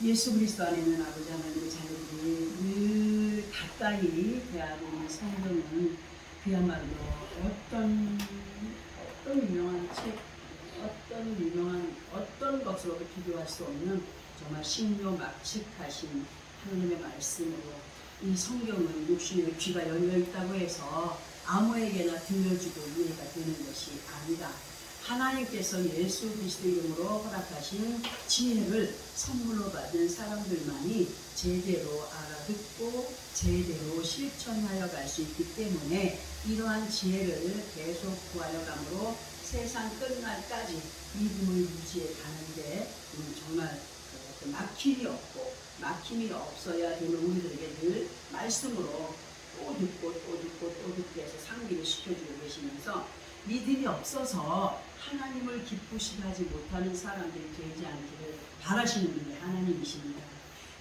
예수 그리스도 안에 있는 아버지 하나님의 자녀들이 늘 가까이 대하고 있는 성경은 그야말로 어떤 유명한 책, 어떤 것으로도 비교할 수 없는 정말 신묘막측하신 하나님의 말씀으로 이 성경은 육신의 귀가 열려 있다고 해서 아무에게나 들려주고 이해가 되는 것이 아니다. 하나님께서 예수 그리스도 이름으로 허락하신 지혜를 선물로 받은 사람들만이 제대로 알아듣고 제대로 실천하여 갈 수 있기 때문에 이러한 지혜를 계속 구하여 가므로 세상 끝날까지 믿음을 유지해 가는데 정말 막힘이 없어야 되는 우리들에게 늘 말씀으로 또 듣고 해서 상기를 시켜주고 계시면서 믿음이 없어서 하나님을 기쁘시게 하지 못하는 사람들이 되지 않기를 바라시는 분이 하나님이십니다.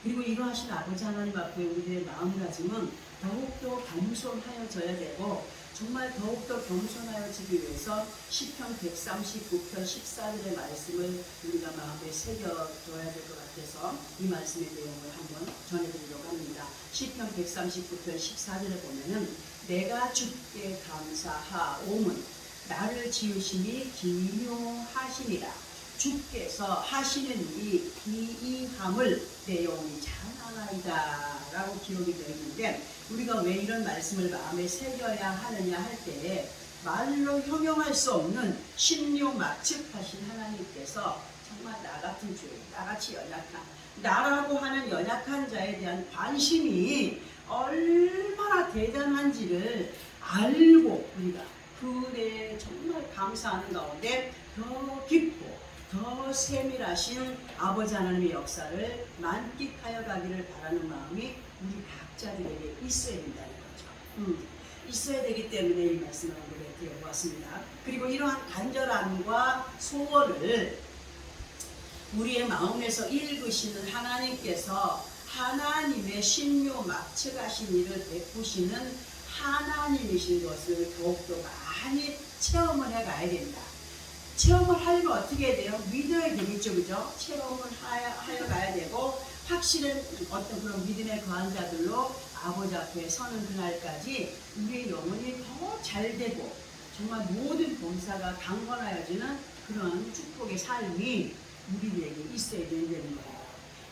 그리고 이러하신 아버지 하나님 앞에 우리의 마음가짐은 더욱더 겸손하여져야 되고 정말 더욱더 겸손하여지기 위해서 시편 139편 14절의 말씀을 우리가 마음에 새겨둬야 될 것 같아서 이 말씀의 내용을 한번 전해드리려고 합니다. 시편 139편 14절에 보면은 내가 주께 감사하오문 나를 지으심이 기묘하시니라. 주께서 하시는 일이 기이함을 내 영혼이 찬양하나이다 라고 기록이 되어 있는데 우리가 왜 이런 말씀을 마음에 새겨야 하느냐 할 때에 말로 형용할 수 없는 신묘막측하신 하나님께서 정말 나 같은 죄인, 나같이 연약한 나라고 하는 연약한 자에 대한 관심이 얼마나 대단한지를 알고 우리가 그에 정말 감사하는 가운데 더 깊고 더 세밀하신 아버지 하나님의 역사를 만끽하여 가기를 바라는 마음이 우리 각자들에게 있어야 된다는 거죠. 있어야 되기 때문에 이 말씀을 드려보았습니다. 그리고 이러한 간절함과 소원을 우리의 마음에서 읽으시는 하나님께서 하나님의 신묘막측하신 일을 베푸시는 하나님이신 것을 더욱더 많이 체험을 해가야 된다. 체험을 하려면 어떻게 해야 돼요? 믿어야 되겠죠, 그죠? 체험을 하여 가야 되고 확실한 어떤 그런 믿음의 거한 자들로 아버지 앞에 서는 그날까지 우리의 영혼이 더 잘 되고 정말 모든 범사가 강건하여지는 그런 축복의 삶이 우리들에게 있어야 된다는 거예요.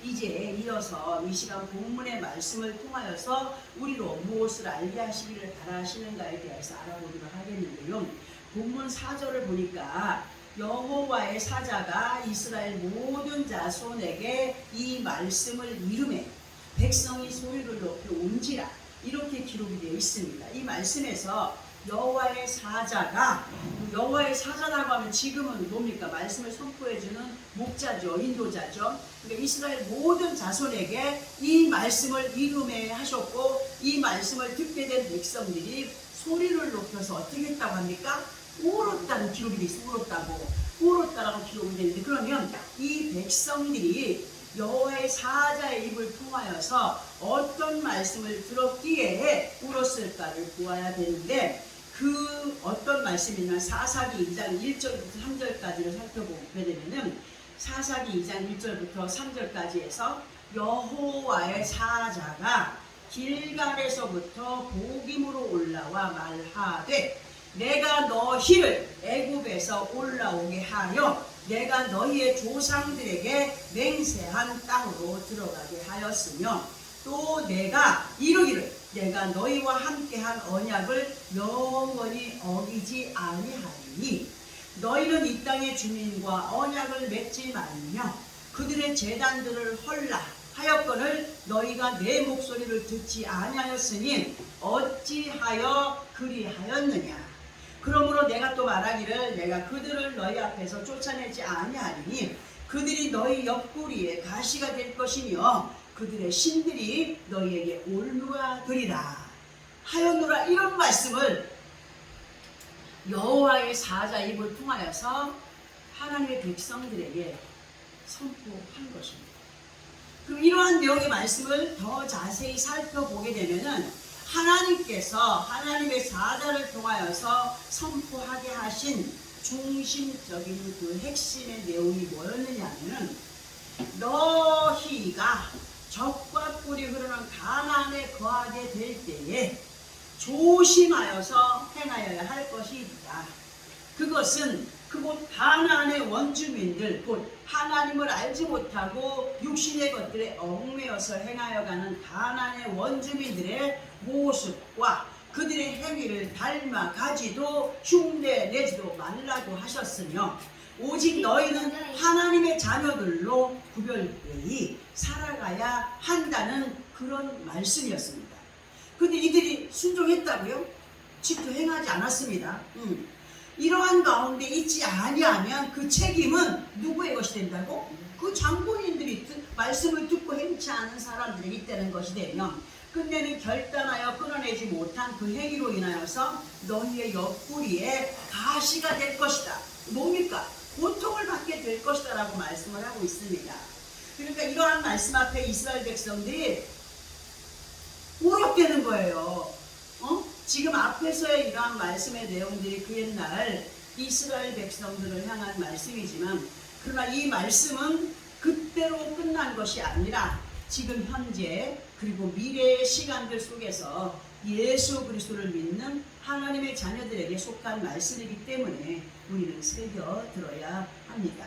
이제 이어서 이 시간 본문의 말씀을 통하여서 우리로 무엇을 알게 하시기를 바라시는가에 대해서 알아보도록 하겠는데요. 본문 4절을 보니까 여호와의 사자가 이스라엘 모든 자손에게 이 말씀을 이르매 백성이 소리를 높여 온지라 이렇게 기록이 되어 있습니다. 이 말씀에서 여호와의 사자라고 하면 지금은 뭡니까? 말씀을 선포해주는 목자죠. 인도자죠. 그러니까 이스라엘 모든 자손에게 이 말씀을 이루매 하셨고 이 말씀을 듣게 된 백성들이 소리를 높여서 어떻게 했다고 합니까? 울었다는 기록이 되어 있어요. 울었다라고 기록이 되는데 그러면 이 백성들이 여호와의 사자의 입을 통하여서 어떤 말씀을 들었기에 울었을까를 보아야 되는데 그 어떤 말씀이나 사사기 2장 1절부터 3절까지를 살펴보게 되면은 사사기 2장 1절부터 3절까지 해서 여호와의 사자가 길갈에서부터 보김으로 올라와 말하되 내가 너희를 애굽에서 올라오게 하여 내가 너희의 조상들에게 맹세한 땅으로 들어가게 하였으며 또 내가 이루기를 내가 너희와 함께한 언약을 영원히 어기지 아니하리니 너희는 이 땅의 주민과 언약을 맺지 말며 그들의 제단들을 헐라 하였거늘 너희가 내 목소리를 듣지 아니하였으니 어찌하여 그리하였느냐. 그러므로 내가 또 말하기를 내가 그들을 너희 앞에서 쫓아내지 아니하리니 그들이 너희 옆구리에 가시가 될 것이며 그들의 신들이 너희에게 올무가 되리라 하였노라. 이런 말씀을 여호와의 사자 입을 통하여서 하나님의 백성들에게 선포한 것입니다. 그럼 이러한 내용의 말씀을 더 자세히 살펴보게 되면은 하나님께서 하나님의 사자를 통하여서 선포하게 하신 중심적인 그 핵심의 내용이 뭐였느냐 하면은 너희가 너희가 적과 꿀이 흐르는 가나안에 거하게 될 때에 조심하여서 행하여야 할 것이 있다. 그것은 그곳 가나안의 원주민들, 곧 하나님을 알지 못하고 육신의 것들에 얽매여서 행하여가는 가나안의 원주민들의 모습과 그들의 행위를 닮아 가지도 흉내내지도 말라고 하셨으며, 오직 너희는 하나님의 자녀들로 구별되이 살아가야 한다는 그런 말씀이었습니다. 근데 이들이 순종했다고요? 직도 행하지 않았습니다. 이러한 가운데 있지 아니하면 그 책임은 누구의 것이 된다고? 그 장본인들이 말씀을 듣고 행치 않은 사람들이 있다는 것이 되면, 끝내는 결단하여 끊어내지 못한 그 행위로 인하여서 너희의 옆구리에 가시가 될 것이다. 뭡니까? 고통을 받게 될 것이다 라고 말씀을 하고 있습니다. 그러니까 이러한 말씀 앞에 이스라엘 백성들이 우럭대는 거예요. 지금 앞에서의 이러한 말씀의 내용들이 그 옛날 이스라엘 백성들을 향한 말씀이지만, 그러나 이 말씀은 그때로 끝난 것이 아니라 지금 현재 그리고 미래의 시간들 속에서 예수 그리스도를 믿는 하나님의 자녀들에게 속한 말씀이기 때문에 우리는 새겨 들어야 합니다.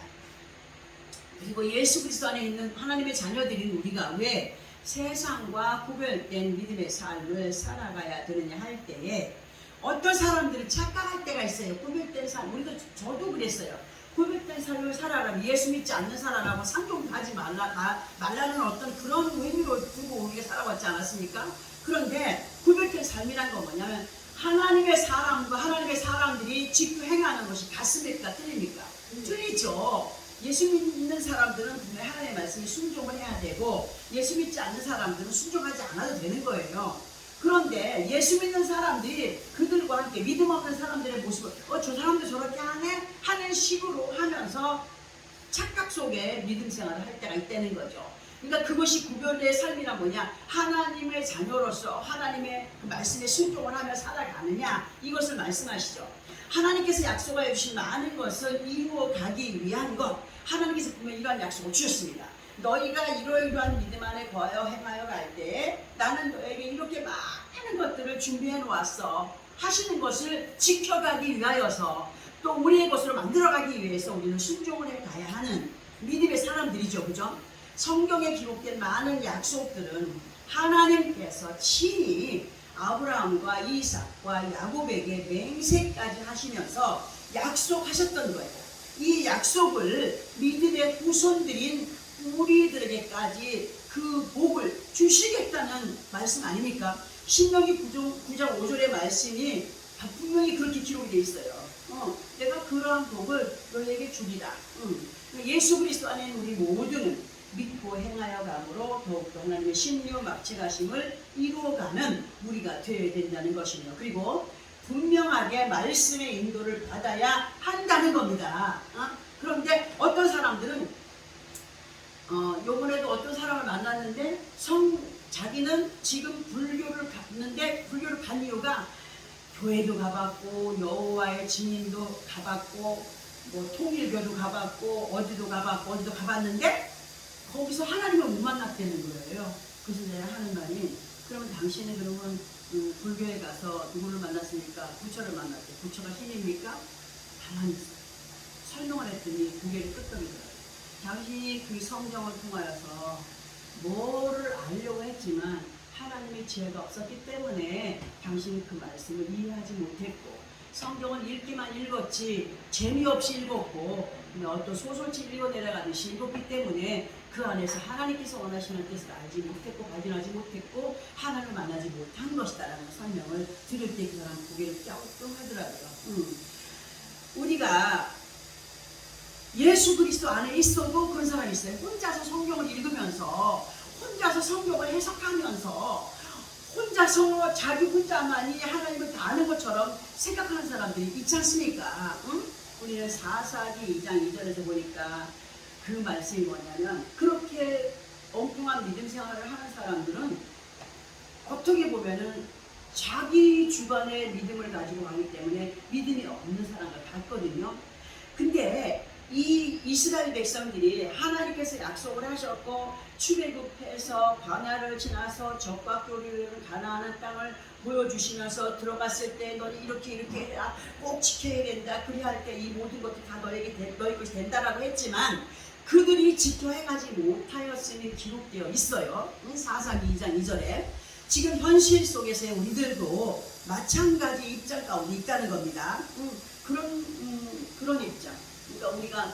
그리고 예수 그리스도 안에 있는 하나님의 자녀들인 우리가 왜 세상과 구별된 믿음의 삶을 살아가야 되느냐 할 때에, 어떤 사람들은 착각할 때가 있어요. 구별된 삶, 저도 그랬어요. 구별된 삶을 살아라, 예수 믿지 않는 사람하고 상종하지 말라는 어떤 그런 의미로 두고 우리가 살아왔지 않았습니까? 그런데 구별된 삶이란 건 뭐냐면, 하나님의 사람과 하나님의 사람들이 직도 행하는 것이 같습니까? 틀립니까? 틀리죠. 예수 믿는 사람들은 분명히 하나님의 말씀에 순종을 해야 되고, 예수 믿지 않는 사람들은 순종하지 않아도 되는 거예요. 그런데 예수 믿는 사람들이 그들과 함께 믿음 없는 사람들의 모습을 저 사람도 저렇게 하네? 하는 식으로 하면서 착각 속에 믿음 생활을 할 때가 있다는 거죠. 그러니까 그것이 구별된 삶이란 뭐냐? 하나님의 자녀로서 하나님의 그 말씀에 순종을 하며 살아가느냐, 이것을 말씀하시죠. 하나님께서 약속하여 주신 많은 것을 이루어 가기 위한 것, 하나님께서 분명히 이러한 약속을 주셨습니다. 너희가 이러이러한 믿음 안에 거하여 행하여 갈 때 나는 너에게 이렇게 많은 것들을 준비해 놓았어 하시는 것을 지켜가기 위하여서, 또 우리의 것으로 만들어가기 위해서 우리는 순종을 해 가야 하는 믿음의 사람들이죠. 그죠? 성경에 기록된 많은 약속들은 하나님께서 친히 아브라함과 이삭과 야곱에게 맹세까지 하시면서 약속하셨던 거예요. 이 약속을 믿음의 후손들인 우리들에게까지 그 복을 주시겠다는 말씀 아닙니까? 신명기 9장 5절의 말씀이 분명히 그렇게 기록이 되어 있어요. 내가 그러한 복을 너에게 주리라. 예수 그리스도 안에 우리 모두는 믿고 행하여 감으로 더욱더 하나님의 신료 막직하심을 이루어가는 우리가 되어야 된다는 것이며, 그리고 분명하게 말씀의 인도를 받아야 한다는 겁니다. 그런데 어떤 사람들은 요번에도 어떤 사람을 만났는데 자기는 지금 불교를 갔는데, 불교를 간 이유가 교회도 가봤고 여호와의 증인도 가봤고 뭐 통일교도 가봤고 어디도 가봤는데 거기서 하나님을 못 만났다는 거예요. 그래서 내가 하는 말이, 그러면 당신은 그러면 불교에 가서 누구를 만났습니까? 부처를 만났대. 부처가 신입니까? 가만히 있어. 설명을 했더니 고개를 끄덕이더라고요. 당신이 그 성경을 통하여서 뭐를 알려고 했지만 하나님의 지혜가 없었기 때문에 당신이 그 말씀을 이해하지 못했고, 성경을 읽기만 읽었지 재미없이 읽었고 어떤 소설책 읽어내려가듯이 읽었기 때문에 그 안에서 하나님께서 원하시는 뜻을 알지 못했고 발견하지 못했고 하나님을 만나지 못한 것이다라는 설명을 들을 때 그 사람 고개를 갸우뚱하더라고요. 우리가 예수 그리스도 안에 있어도 그런 사람이 있어요. 혼자서 성경을 읽으면서, 혼자서 성경을 해석하면서, 혼자서 자기 혼자만이 하나님을 다 아는 것처럼 생각하는 사람들이 있지 않습니까? 우리는 사사기 2장 2절에서 보니까 그 말씀이 뭐냐면, 그렇게 엉뚱한 믿음 생활을 하는 사람들은 어떻게 보면은 자기 주관의 믿음을 가지고 가기 때문에 믿음이 없는 사람을 같거든요. 근데 이 이스라엘 백성들이 하나님께서 약속을 하셨고 출애굽해서 광야를 지나서 적과 꿀을 가나안 땅을 보여주시면서 들어갔을 때 너희 이렇게 해라, 꼭 지켜야 된다, 그래야 할 때 이 모든 것도 다 너희 것이 된다라고 했지만 그들이 지켜 행하지 못하였으니 기록되어 있어요. 사사기 2장 2절에. 지금 현실 속에서의 우리들도 마찬가지 입장 가운데 있다는 겁니다. 그런 입장. 그러니까 우리가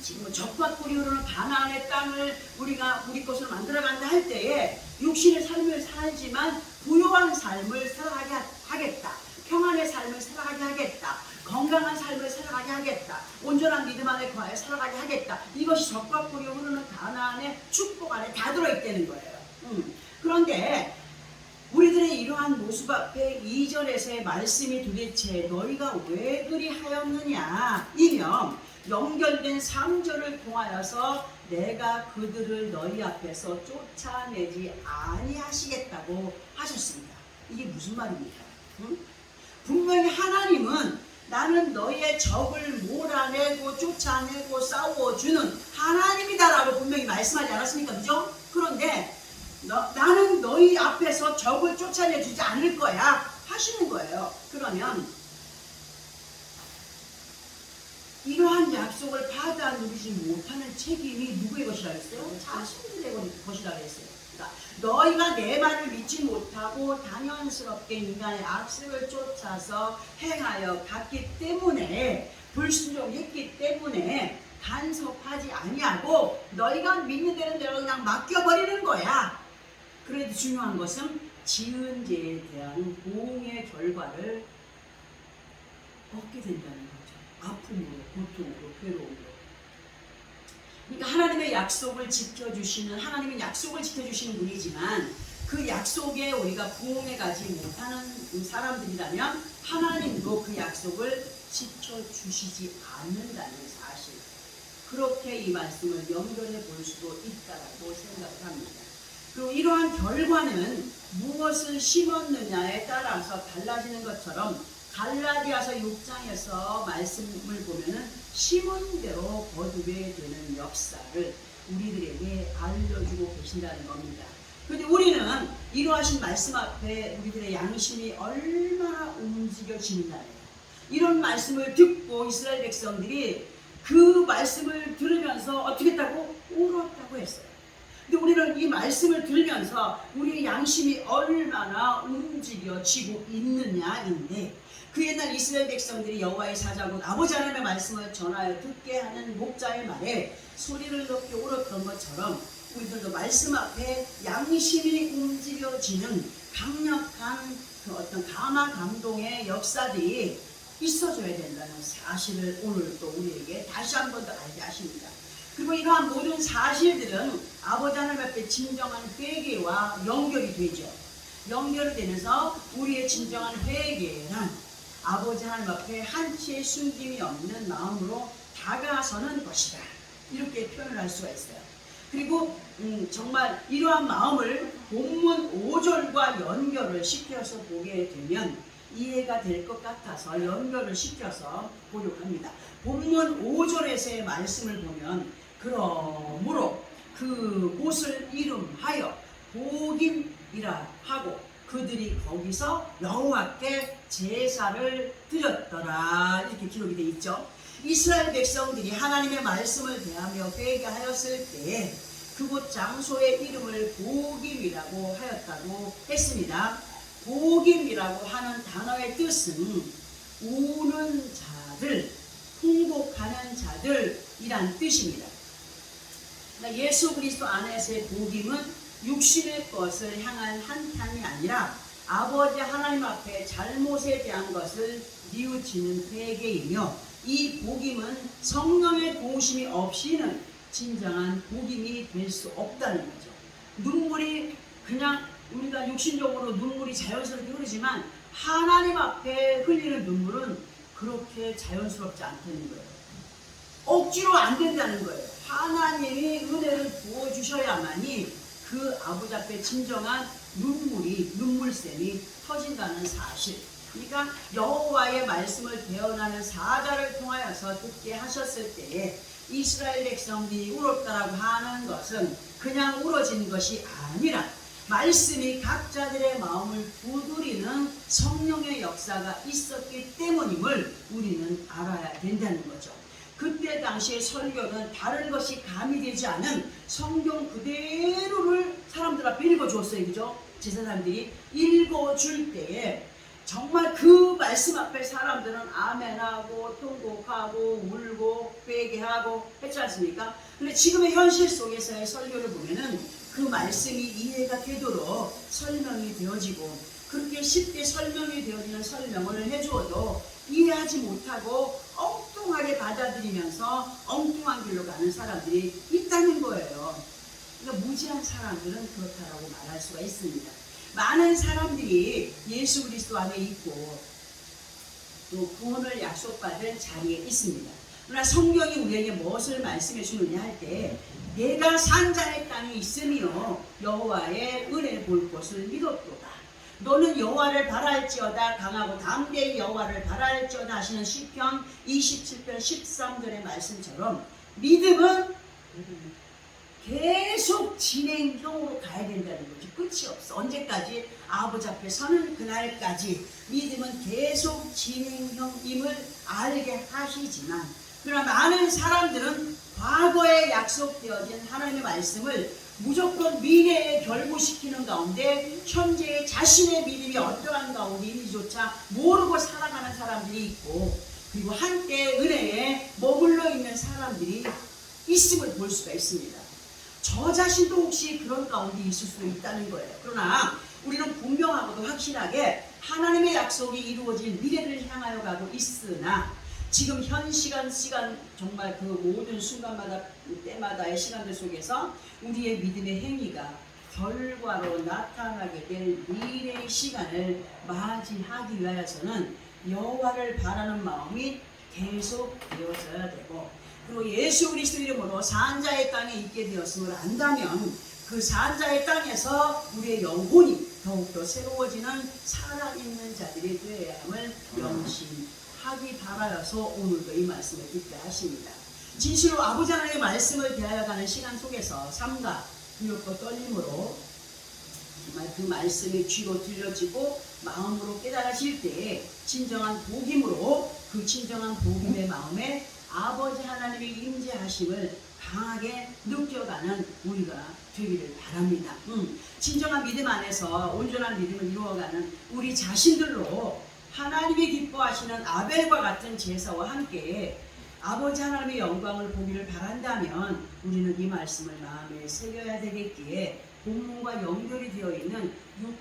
지금 적과 꿀이 흐르는 가나안의 땅을 우리가 우리 것으로 만들어간다 할 때에 육신의 삶을 살지만 부요한 삶을 살아가게 하겠다. 평안의 삶을 살아가게 하겠다. 건강한 삶을 살아가게 하겠다. 온전한 믿음 안에 거하여 살아가게 하겠다. 이것이 적과 꿀이 흐르는 가나안의 축복 안에 다 들어있다는 거예요. 그런데 우리들의 이러한 모습 앞에 2절에서의 말씀이 도대체 너희가 왜 그리 하였느냐 이며 연결된 3절을 통하여서 내가 그들을 너희 앞에서 쫓아내지 아니하시겠다고 하셨습니다. 이게 무슨 말입니까? 분명히 하나님은 나는 너희의 적을 몰아내고 쫓아내고 싸워주는 하나님이다라고 분명히 말씀하지 않았습니까? 그죠? 그런데 나는 너희 앞에서 적을 쫓아내주지 않을 거야 하시는 거예요. 그러면 이러한 약속을 받아 누리지 못하는 책임이 누구의 것이라 했어요? 자신들의 것이라 했어요. 그러니까 너희가 내 말을 믿지 못하고 당연스럽게 인간의 악습을 쫓아서 행하여 갔기 때문에, 불순종했기 때문에 간섭하지 아니하고 너희가 믿는 대로 내가 그냥 맡겨버리는 거야. 그래도 중요한 것은 지은 죄에 대한 보응의 결과를 얻게 된다는 거죠. 아픔으로, 고통으로, 괴로움으로. 그러니까 하나님의 약속을 지켜주시는, 하나님은 약속을 지켜주시는 분이지만 그 약속에 우리가 부응해 가지 못하는 사람들이라면 하나님도 그 약속을 지켜주시지 않는다는 사실. 그렇게 이 말씀을 연결해 볼 수도 있다고 생각을 합니다. 그리고 이러한 결과는 무엇을 심었느냐에 따라서 달라지는 것처럼 갈라디아서 6장에서 말씀을 보면은 심은 대로 거두게 되는 역사를 우리들에게 알려주고 계신다는 겁니다. 그런데 우리는 이러하신 말씀 앞에 우리들의 양심이 얼마나 움직여지느냐예요. 이런 말씀을 듣고 이스라엘 백성들이 그 말씀을 들으면서 어떻게 했다고? 울었다고 했어요. 근데 우리는 이 말씀을 들으면서 우리의 양심이 얼마나 움직여지고 있느냐인데, 그 옛날 이스라엘 백성들이 여호와의 사자고 아버지 하나님의 말씀을 전하여 듣게 하는 목자의 말에 소리를 높여 울었던 것처럼 우리들도 말씀 앞에 양심이 움직여지는 강력한 그 어떤 감화 감동의 역사들이 있어줘야 된다는 사실을 오늘 또 우리에게 다시 한 번 더 알게 하십니다. 그리고 이러한 모든 사실들은 아버지 하나님 앞에 진정한 회개와 연결이 되죠. 연결이 되면서 우리의 진정한 회개란 아버지 하나님 앞에 한치의 숨김이 없는 마음으로 다가서는 것이다. 이렇게 표현을 할 수가 있어요. 그리고 정말 이러한 마음을 본문 5절과 연결을 시켜서 보게 되면 이해가 될 것 같아서 연결을 시켜서 보려고 합니다. 본문 5절에서의 말씀을 보면 그러므로 그곳을 이름하여 보김이라 하고 그들이 거기서 여호와께 제사를 드렸더라, 이렇게 기록이 되어 있죠. 이스라엘 백성들이 하나님의 말씀을 대하며 회개하였을 때에 그곳 장소의 이름을 보김이라고 하였다고 했습니다. 보김이라고 하는 단어의 뜻은 우는 자들, 통곡하는 자들이란 뜻입니다. 그러니까 예수 그리스도 안에서의 복임은 육신의 것을 향한 한탄이 아니라 아버지 하나님 앞에 잘못에 대한 것을 뉘우치는 회개이며, 이 복임은 성령의 도우심이 없이는 진정한 복임이 될 수 없다는 거죠. 눈물이 그냥 우리가 육신적으로 눈물이 자연스럽게 흐르지만 하나님 앞에 흘리는 눈물은 그렇게 자연스럽지 않다는 거예요. 억지로 안 된다는 거예요. 하나님이 은혜를 부어주셔야만이 그 아버지 앞에 진정한 눈물샘이 터진다는 사실. 그러니까 여호와의 말씀을 대언하는 사자를 통하여서 듣게 하셨을 때에 이스라엘 백성들이 울었다라고 하는 것은 그냥 울어진 것이 아니라 말씀이 각자들의 마음을 두드리는 성령의 역사가 있었기 때문임을 우리는 알아야 된다는 거죠. 그때 당시의 설교는 다른 것이 가미되지 않은 성경 그대로를 사람들 앞에 읽어줬어요. 그죠? 제사장들이 읽어줄 때에 정말 그 말씀 앞에 사람들은 아멘하고 통곡하고 울고 회개하고 했지 않습니까? 근데 지금의 현실 속에서의 설교를 보면은 그 말씀이 이해가 되도록 설명이 되어지고 그렇게 쉽게 설명이 되어지는 설명을 해주어도 이해하지 못하고 엉뚱하게 받아들이면서 엉뚱한 길로 가는 사람들이 있다는 거예요. 그러니까 무지한 사람들은 그렇다라고 말할 수가 있습니다. 많은 사람들이 예수 그리스도 안에 있고 또 구원을 약속받은 자리에 있습니다. 그러나 성경이 우리에게 무엇을 말씀해 주느냐 할 때 내가 산 자의 땅에 있으며 여호와의 은혜 볼 것을 믿었도다. 너는 여호와를 바랄지어다 강하고 담대히 여호와를 바랄지어다 하시는 시편 27편 13절의 말씀처럼 믿음은 계속 진행형으로 가야 된다는 거지. 끝이 없어. 언제까지? 아버지 앞에 서는 그날까지 믿음은 계속 진행형임을 알게 하시지만 그러나 많은 사람들은 과거에 약속되어진 하나님의 말씀을 무조건 미래에 결부시키는 가운데 현재의 자신의 믿음이 어떠한 가운데인지조차 모르고 살아가는 사람들이 있고 그리고 한때 은혜에 머물러 있는 사람들이 있음을 볼 수가 있습니다. 저 자신도 혹시 그런 가운데 있을 수 있다는 거예요. 그러나 우리는 분명하고도 확실하게 하나님의 약속이 이루어질 미래를 향하여 가고 있으나 지금 현 시간 정말 그 모든 순간마다 때마다의 시간들 속에서 우리의 믿음의 행위가 결과로 나타나게 될 미래의 시간을 맞이하기 위하여서는 여호와를 바라는 마음이 계속 되어져야 되고 그리고 예수 그리스도 이름으로 산자의 땅에 있게 되었음을 안다면 그 산자의 땅에서 우리의 영혼이 더욱더 새로워지는 살아있는 자들이 되어야 함을 명심하기 바라여서 오늘도 이 말씀을 듣게 하십니다. 진실로 아버지 하나님의 말씀을 대하여 가는 시간 속에서 삶과 두렵고 떨림으로 정말 그 말씀이 귀로 들려지고 마음으로 깨달아질 때에 진정한 복임으로 그 진정한 복임의 마음에 아버지 하나님의 임재하심을 강하게 느껴가는 우리가 되기를 바랍니다. 진정한 믿음 안에서 온전한 믿음을 이루어가는 우리 자신들로 하나님이 기뻐하시는 아벨과 같은 제사와 함께 아버지 하나님의 영광을 보기를 바란다면 우리는 이 말씀을 마음에 새겨야 되겠기에 본문과 연결이 되어 있는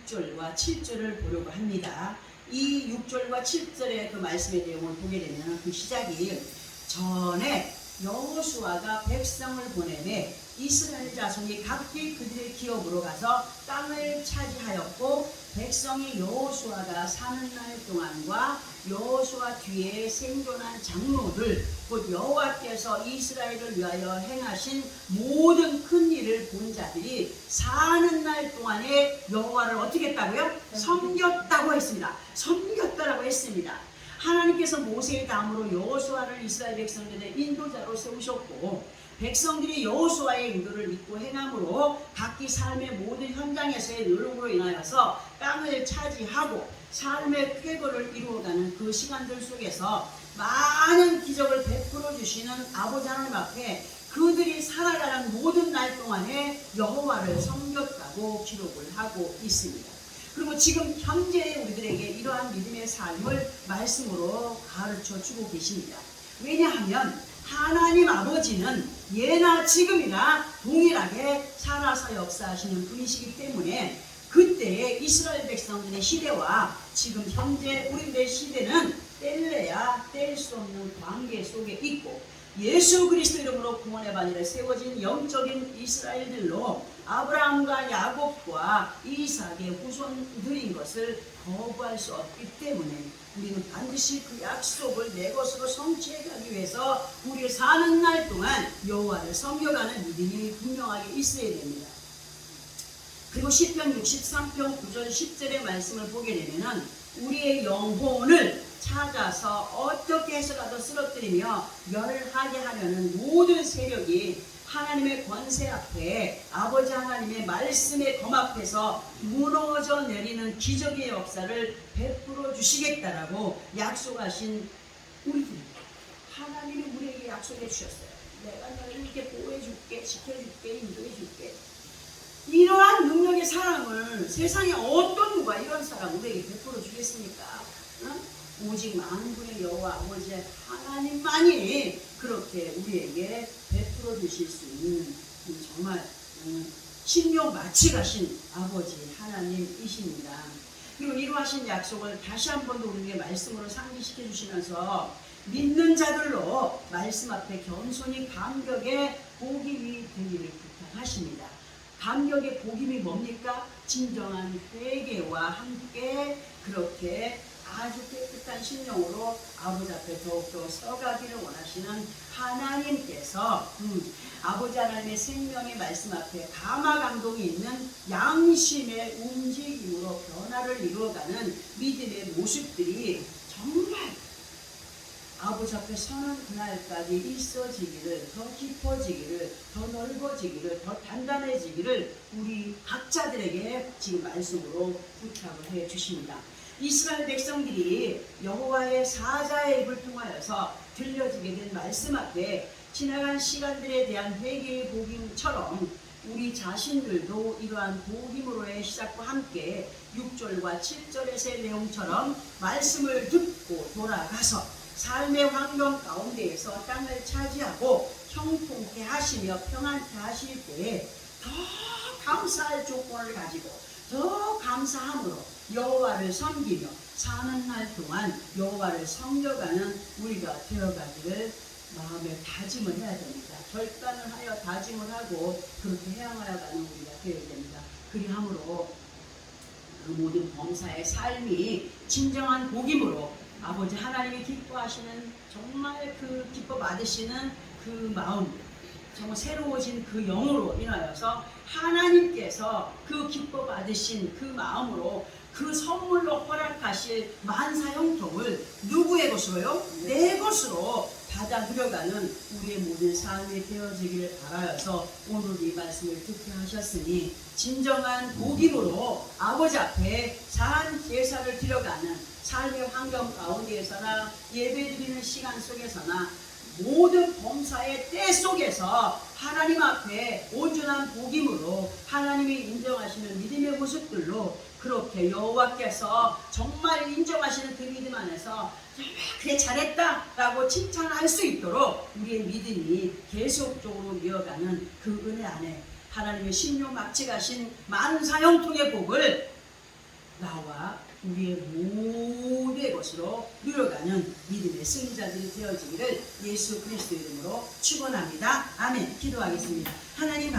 6절과 7절을 보려고 합니다. 이 6절과 7절의 그 말씀의 내용을 보게 되면 그 시작이 전에 여호수아가 백성을 보내매 이스라엘 자손이 각기 그들의 기업으로 가서 땅을 차지하였고 백성이 여호수아가 사는 날 동안과 여호수아 뒤에 생존한 장로들 곧 여호와께서 이스라엘을 위하여 행하신 모든 큰 일을 본 자들이 사는 날 동안에 여호와를 어떻게 했다고요? 섬겼다고 했습니다. 섬겼다라고 했습니다. 하나님께서 모세의 다음으로 여호수아를 이스라엘 백성들의 인도자로 세우셨고 백성들이 여호수아의 인도를 믿고 행함으로 각기 삶의 모든 현장에서의 노력으로 인하여서 땅을 차지하고 삶의 쾌거를 이루어가는 그 시간들 속에서 많은 기적을 베풀어 주시는 아버지 하나님 앞에 그들이 살아가는 모든 날 동안에 여호와를 섬겼다고 기록을 하고 있습니다. 그리고 지금 현재의 우리들에게 이러한 믿음의 삶을 말씀으로 가르쳐 주고 계십니다. 왜냐하면 하나님 아버지는 예나 지금이나 동일하게 살아서 역사하시는 분이시기 때문에 그때의 이스라엘 백성들의 시대와 지금 현재 우리들의 시대는 뗄래야 뗄 수 없는 관계 속에 있고 예수 그리스도 이름으로 구원의 반열에 세워진 영적인 이스라엘들로 아브라함과 야곱과 이삭의 후손들인 것을 거부할 수 없기 때문에 우리는 반드시 그 약속을 내 것으로 성취해가기 위해서 우리의 사는 날 동안 여호와를 섬겨가는 믿음이 분명하게 있어야 됩니다. 그리고 시편 63편 9절 10절의 말씀을 보게 되면 우리의 영혼을 찾아서 어떻게 해서라도 쓰러뜨리며 멸하게 하려는 모든 세력이 하나님의 권세 앞에 아버지 하나님의 말씀의 검 앞에서 무너져 내리는 기적의 역사를 베풀어 주시겠다라고 약속하신 우리들, 하나님이 우리에게 약속해 주셨어요. 내가 너를 이렇게 보호해 줄게, 지켜줄게, 인도해 줄게. 이러한 능력의 사랑을 세상에 어떤 누가 이런 사랑 우리에게 베풀어 주겠습니까? 응? 오직 만군의 여호와 아버지 하나님만이 그렇게 우리에게 베풀어 주실 수 있는 정말 신령 마치 가신 아버지 하나님이십니다. 그리고 이러하신 약속을 다시 한 번 더 우리에게 말씀으로 상기시켜 주시면서 믿는 자들로 말씀 앞에 겸손히 감격의 복임이 되기를 부탁하십니다. 감격의 복임이 뭡니까? 진정한 회개와 함께 그렇게 아주 깨끗한 심령으로 아버지 앞에 더욱더 서가기를 원하시는 하나님께서 아버지 하나님의 생명의 말씀 앞에 감화 감동이 있는 양심의 움직임으로 변화를 이루어가는 믿음의 모습들이 정말 아버지 앞에 서는 그날까지 있어지기를, 더 깊어지기를, 더 넓어지기를, 더 단단해지기를 우리 각자들에게 지금 말씀으로 부탁을 해 주십니다. 이스라엘 백성들이 여호와의 사자의 입을 통하여서 들려지게 된 말씀 앞에 지나간 시간들에 대한 회개의 복임처럼 우리 자신들도 이러한 복임으로의 시작과 함께 6절과 7절의 내용처럼 말씀을 듣고 돌아가서 삶의 환경 가운데에서 땅을 차지하고 형통케 하시며 평안케 하실 때에 더 감사할 조건을 가지고 더 감사함으로 여호와를 섬기며 사는 날 동안 여호와를 섬겨가는 우리가 되어가기를 마음에 다짐을 해야 됩니다. 결단을 하여 다짐을 하고 그렇게 해양하여가는 우리가 되어야 됩니다. 그리함으로 그 모든 범사의 삶이 진정한 복임으로 아버지 하나님이 기뻐하시는 정말 그 기뻐 받으시는 그 마음, 정말 새로워진 그 영으로 인하여서 하나님께서 그 기뻐 받으신 그 마음으로 그 선물로 허락하실 만사 형통을 누구의 것으로요? 내 것으로 받아 들여가는 우리의 모든 삶이 되어지기를 바라여서 오늘 이 말씀을 듣게 하셨으니 진정한 복임으로 아버지 앞에 산 제사를 드려가는 삶의 환경 가운데에서나 예배드리는 시간 속에서나 모든 범사의 때 속에서 하나님 앞에 온전한 복임으로 하나님이 인정하시는 믿음의 모습들로 그렇게 여호와께서 정말 인정하시는 그 믿음 안에서 그래 잘했다 라고 칭찬할 수 있도록 우리의 믿음이 계속적으로 이어가는 그 은혜 안에 하나님의 신령 막직하신 많은 사형통의 복을 나와 우리의 모두의 것으로 누려가는 믿음의 승리자들이 되어지기를 예수 그리스도 이름으로 축원합니다. 아멘. 기도하겠습니다. 하나님